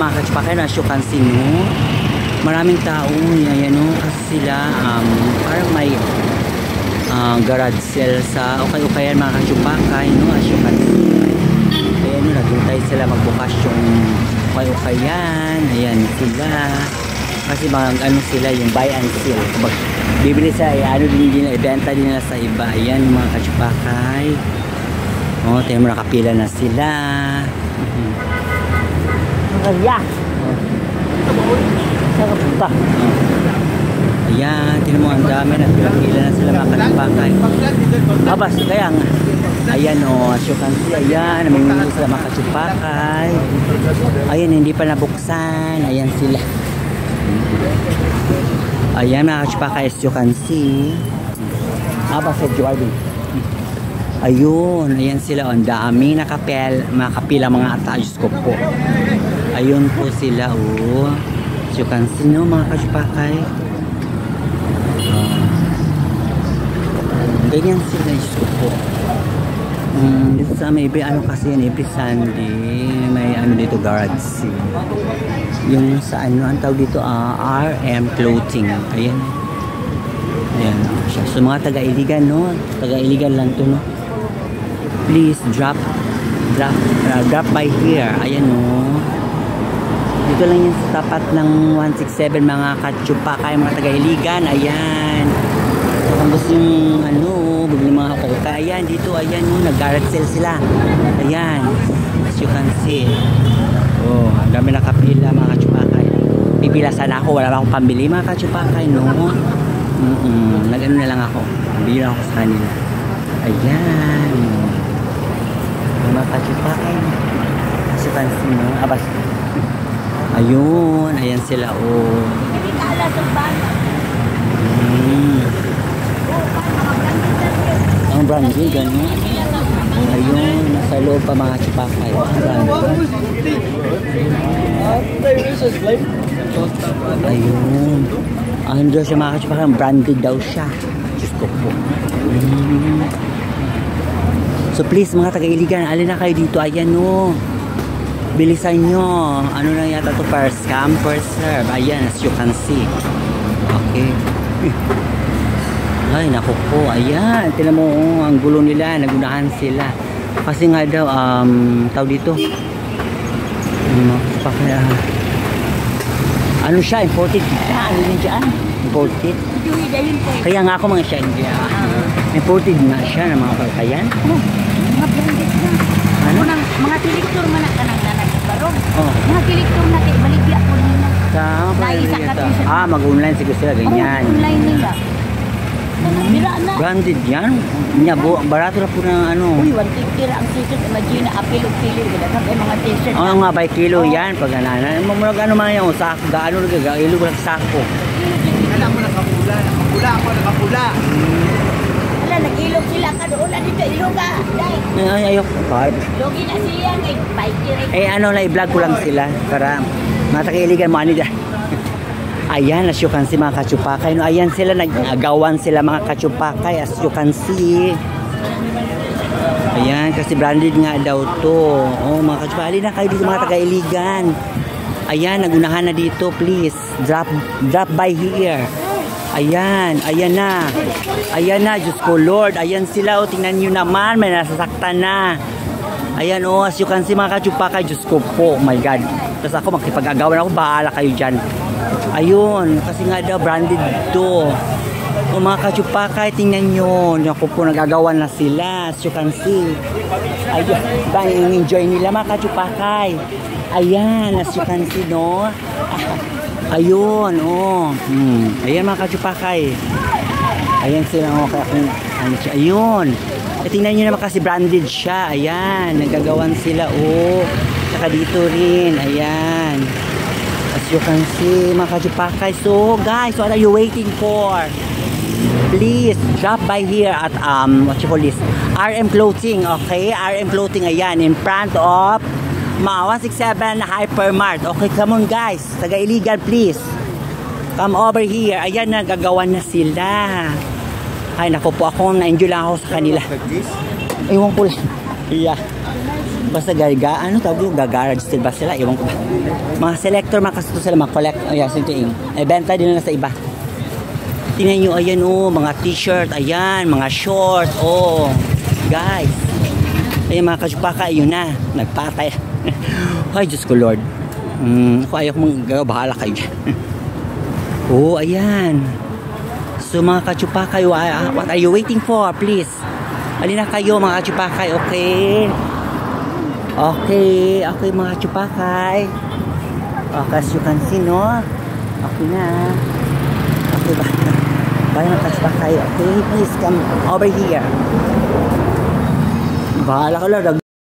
Mga kachupakay, as you can see, no? Maraming tao. Ayan, no? Kasi sila, parang may garage sale sa okay-okayan mga kachupakay, no? As you can see. Ayan, no? Naghintay sila magbukas yung okay-okayan. Ayan sila. Kasi mga ano sila, yung buy and sell. Bibili sa, ano din, ibenta din nila sa iba. Ayan, mga kachupakay. Oh, tayo mo nakapila na sila. Yeah. Ayan, tinan mo ang dami na pila na sila mga kachupakay. Abas, kaya nga. Ayan o, as you can see, ayan, namimili sila mga kachupakay. Ayan, hindi pa nabuksan. Ayan sila. Ayan mga kachupakay, as you can see. Abas sa Jordan. Ayun, ayan sila. Ang dami makapila mga ata. Diyos ko po. Ayun po sila, oh. As you can see, no, mga kachupakay. Ganyan sila, Diyos ko po. Dito sa may ano kasi yan, every Sunday, may ano dito, garage sale. Yung sa ano, ang tawag dito, RM Clothing. Ayan. Ayan, siya. So, mga taga-iligan, no? Taga-iligan lang to, no? Please drop by here. Ayan, no. Dito lang yung sa tapat ng 167 mga kachupakay, mga taga-iligan. Ayan. So kung gusto yung ano, bigli mga koka. Ayan, dito, ayan, no. Nag-garage sale sila. Ayan. As you can see. Oh, ang dami nakapila mga kachupakay. Pipila sana ako, wala pa akong pambili mga kachupakay, no. Nag-ano na lang ako. Bili lang ako sa kanila. Ayan. Mga kachupakay. As you can see, no? Abas. Ayun. Ayan sila, oh. Ang branding, gano'n. Ayun. Nasa loob pa mga kachupakay. Ayun. Ang daw siya mga kachupakay. Branded daw siya. Diyos ko po. So please mga taga-iligan, alin na kayo dito. Ayan, no. Bilisan nyo. Ano na yata to, per scam, per serve. Ayan, as you can see. Okay. Ay, naku po. Ayan. Tinan mo, ang gulo nila. Nagunahan sila. Kasi nga daw, tawag dito. Ano siya? Imported. Ano din siya? Imported. Kaya nga ako mga siya. Imported nga siya ng mga kakayan. Mga blended na. Ano? Mga kilektor man ka nang nanagbarong. Mga kilektor na kayo, baligya po nila. Mag-online siguro sila, ganyan. Online nila. Branded yan. Barato na po ng ano. Uy, 150 ang t-shirt. Imagine, apilo-pilo. Mga t-shirt. Oo nga, by kilo yan. Pag ano man yung sako. Gaano ilo lang sako. Alam mo, nakapula. Nakapula ako, nakapula. Nag-ilog sila ka doon na dito, iloga. Ay, ayok. Logi na siya, may bike. Ano na, i-vlog ko lang sila para matakiligan mo ano dyan. Ayan, as you can see mga kachupakay. No, ayan sila, nag-agawan sila mga kachupakay, as you can see. Ayan, kasi branded nga daw to. Oh, mga kachupakay, na kayo dito mga taga-iligan. Ayan, nagunahan na dito, please. Drop by here. Ayan, ayan na. Ayan na, Diyos ko Lord. Ayan sila, o, tingnan nyo naman. May nasasaktan na. Ayan, o, as you can see mga kachupakay. Diyos ko po, oh my God. Tapos ako, makipag-agawan ako, bahala kayo dyan. Ayun, kasi nga daw, branded to. O mga kachupakay, tingnan nyo. Ako po, nag-agawan na sila. As you can see. Ayan, enjoy nila mga kachupakay. Ayan, as you can see, no? Ayun, oh. Ayan mga kachupakay. Ayan sila, oh. Kaya kung ano siya. Ayun. Tingnan nyo naman kasi branded siya. Ayan, nagagawan sila, oh. Saka dito rin. Ayan. As you can see, mga kachupakay. So, guys, what are you waiting for? Please, drop by here at, what you call this? RM Clothing, okay? RM Clothing, ayan. In front of 167 Hypermart. Okay, come on guys. Taga-iligan, please. Come over here. Ayan, nagagawan na sila. Ay, naku po, ako na-enjoy lang ako sa kanila. Ewan ko lang. Yeah. Basta ano tawag yung gagarage still ba sila? Iwan ko ba? Mga selector, mga kasuto sila, mga collect. Ayan, ito yung benta din nila sa iba. Tingnan nyo, ayan mga t-shirt, ayan, mga short, guys. Ayan mga kachupaka, ayun na, nagpatay. Ay, Diyos ko Lord. Ako ayaw kong bahala kayo dyan. Ayan. So mga kachupakay, what are you waiting for? Please. Alina kayo mga kachupakay, okay? Okay mga kachupakay. Okay, as you can see, no? Okay na. Okay ba? Bye mga kachupakay, okay? Please come over here. Bahala ka lang.